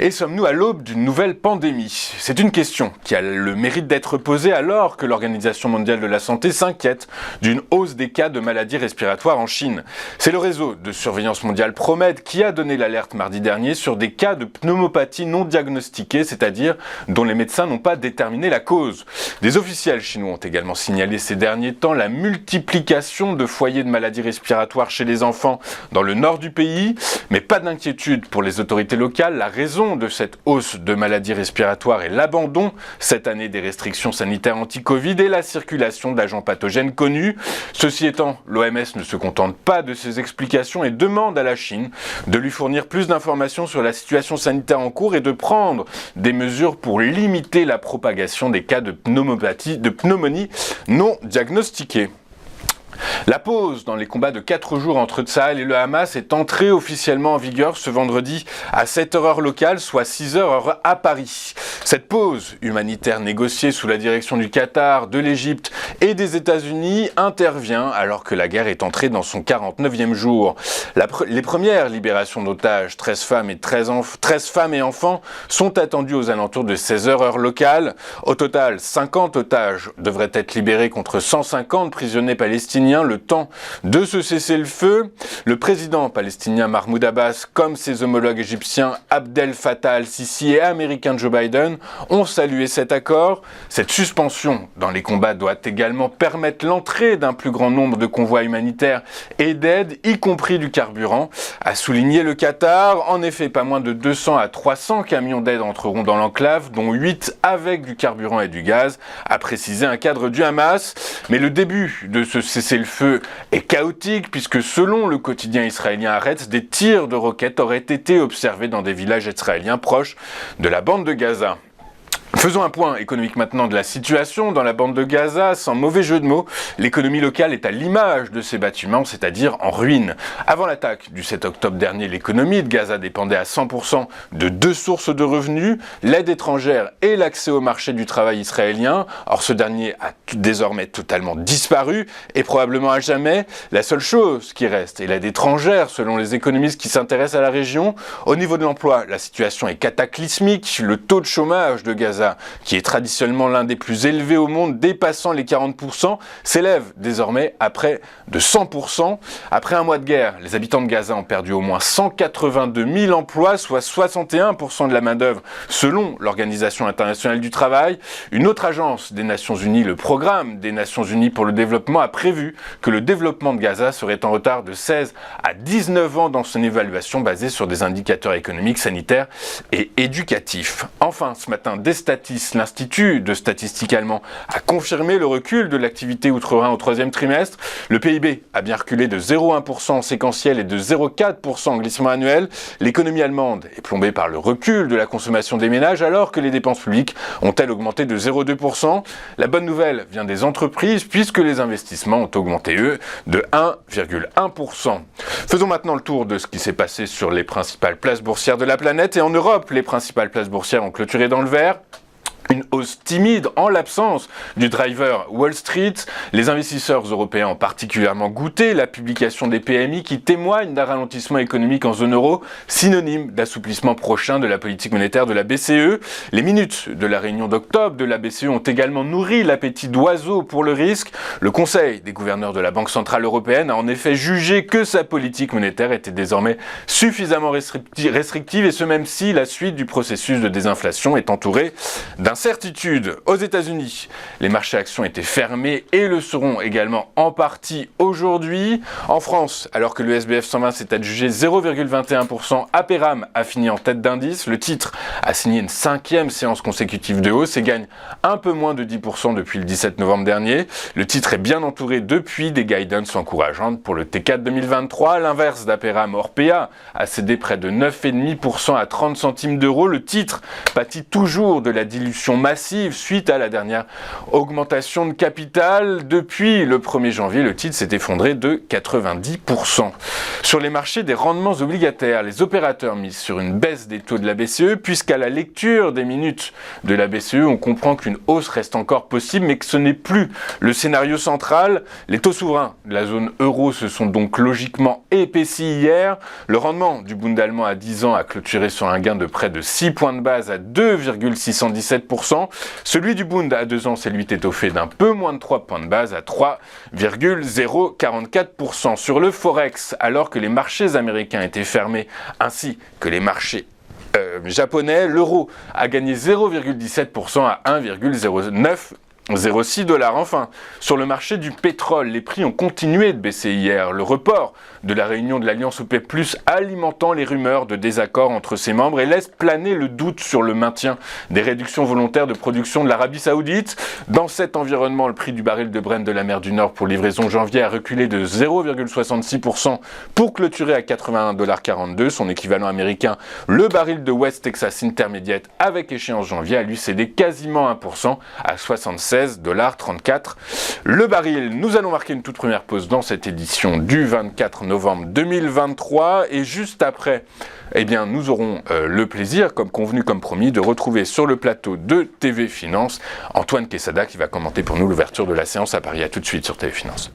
Et sommes-nous à l'aube d'une nouvelle pandémie? C'est une question qui a le mérite d'être posée alors que l'Organisation mondiale de la santé s'inquiète d'une hausse des cas de maladies respiratoires en Chine. C'est le réseau de surveillance mondiale ProMed qui a donné l'alerte mardi dernier sur des cas de pneumopathie non diagnostiqués, c'est-à-dire dont les médecins n'ont pas déterminé la cause. Des officiels chinois ont également signalé ces derniers temps la multiplication de foyers de maladies respiratoires chez les enfants dans le nord du pays, mais pas d'inquiétude pour les autorités locales. La raison de cette hausse de maladies respiratoires est l'abandon cette année des restrictions sanitaires anti-Covid et la circulation d'agents pathogènes connus. Ceci étant, l'OMS ne se contente pas de ces explications et demande à la Chine de lui fournir plus d'informations sur la situation sanitaire en cours et de prendre des mesures pour limiter la propagation des cas de pneumonie non diagnostiqués. La pause dans les combats de 4 jours entre Tsahal et le Hamas est entrée officiellement en vigueur ce vendredi à 7h heure locale, soit 6h heure à Paris. Cette pause humanitaire négociée sous la direction du Qatar, de l'Égypte et des États-Unis intervient alors que la guerre est entrée dans son 49e jour. Les premières libérations d'otages, 13 femmes et enfants, sont attendues aux alentours de 16h heure locale. Au total, 50 otages devraient être libérés contre 150 prisonniers palestiniens le temps de ce cessez-le-feu. Le président palestinien Mahmoud Abbas, comme ses homologues égyptiens Abdel Fattah al-Sisi et américain Joe Biden, ont salué cet accord. Cette suspension dans les combats doit également permettre l'entrée d'un plus grand nombre de convois humanitaires et d'aide, y compris du carburant, a souligné le Qatar. En effet, pas moins de 200 à 300 camions d'aide entreront dans l'enclave, dont 8 avec du carburant et du gaz, a précisé un cadre du Hamas. Mais le début de ce cessez-le-feu est chaotique puisque selon le quotidien israélien Haaretz, des tirs de roquettes auraient été observés dans des villages israéliens proches de la bande de Gaza. Faisons un point économique maintenant de la situation dans la bande de Gaza. Sans mauvais jeu de mots, l'économie locale est à l'image de ces bâtiments, c'est-à-dire en ruine. Avant l'attaque du 7 octobre dernier, l'économie de Gaza dépendait à 100% de 2 sources de revenus, l'aide étrangère et l'accès au marché du travail israélien. Or, ce dernier a désormais totalement disparu et probablement à jamais. La seule chose qui reste est l'aide étrangère, selon les économistes qui s'intéressent à la région. Au niveau de l'emploi, la situation est cataclysmique. Le taux de chômage de Gaza, qui est traditionnellement l'un des plus élevés au monde, dépassant les 40%, s'élève désormais à près de 100%. Après un mois de guerre, les habitants de Gaza ont perdu au moins 182 000 emplois, soit 61% de la main-d'œuvre, selon l'Organisation internationale du travail. Une autre agence des Nations Unies, le Programme des Nations Unies pour le développement, a prévu que le développement de Gaza serait en retard de 16 à 19 ans dans son évaluation basée sur des indicateurs économiques, sanitaires et éducatifs. Enfin, ce matin, l'Institut de statistique allemand a confirmé le recul de l'activité outre-Rhin au 3e trimestre. Le PIB a bien reculé de 0,1% en séquentiel et de 0,4% en glissement annuel. L'économie allemande est plombée par le recul de la consommation des ménages alors que les dépenses publiques ont-elles augmenté de 0,2%. La bonne nouvelle vient des entreprises puisque les investissements ont augmenté, eux, de 1,1%. Faisons maintenant le tour de ce qui s'est passé sur les principales places boursières de la planète et en Europe. Les principales places boursières ont clôturé dans le vert. Une hausse timide en l'absence du driver Wall Street. Les investisseurs européens ont particulièrement goûté la publication des PMI qui témoignent d'un ralentissement économique en zone euro, synonyme d'assouplissement prochain de la politique monétaire de la BCE. Les minutes de la réunion d'octobre de la BCE ont également nourri l'appétit d'oiseau pour le risque. Le Conseil des gouverneurs de la Banque centrale européenne a en effet jugé que sa politique monétaire était désormais suffisamment restrictive et ce même si la suite du processus de désinflation est entourée d'incertitudes. Aux États-Unis, les marchés actions étaient fermés et le seront également en partie aujourd'hui. En France, alors que le SBF 120 s'est adjugé 0,21%, Aperam a fini en tête d'indice. Le titre a signé une 5e séance consécutive de hausse et gagne un peu moins de 10% depuis le 17 novembre dernier. Le titre est bien entouré depuis des guidance encourageantes pour le T4 2023. À l'inverse d'Aperam, Orpea a cédé près de 9,5% à 30 centimes d'euros. Le titre pâtit toujours de la dilution liquidation massive suite à la dernière augmentation de capital. Depuis le 1er janvier, le titre s'est effondré de 90%. Sur les marchés des rendements obligataires, les opérateurs misent sur une baisse des taux de la BCE, puisqu'à la lecture des minutes de la BCE, on comprend qu'une hausse reste encore possible, mais que ce n'est plus le scénario central. Les taux souverains de la zone euro se sont donc logiquement épaissis hier. Le rendement du Bund allemand à 10 ans a clôturé sur un gain de près de 6 points de base à 2,617%. Celui du Bund à 2 ans s'est lui étoffé d'un peu moins de 3 points de base à 3,044%. Sur le Forex, alors que les marchés américains étaient fermés ainsi que les marchés japonais, l'euro a gagné 0,17% à 1,0906 $. Enfin, sur le marché du pétrole, les prix ont continué de baisser hier. Le report de la réunion de l'Alliance OPEP+, alimentant les rumeurs de désaccord entre ses membres et laisse planer le doute sur le maintien des réductions volontaires de production de l'Arabie Saoudite. Dans cet environnement, le prix du baril de Brent de la mer du Nord pour livraison janvier a reculé de 0,66% pour clôturer à 81,42 $. Son équivalent américain, le baril de West Texas Intermediate avec échéance janvier, a lui cédé quasiment 1% à 76,34 $. Le baril, nous allons marquer une toute première pause dans cette édition du 24 novembre 2023 et juste après, nous aurons le plaisir, comme convenu, comme promis, de retrouver sur le plateau de TV Finance Antoine Quesada qui va commenter pour nous l'ouverture de la séance à Paris. À tout de suite sur TV Finance.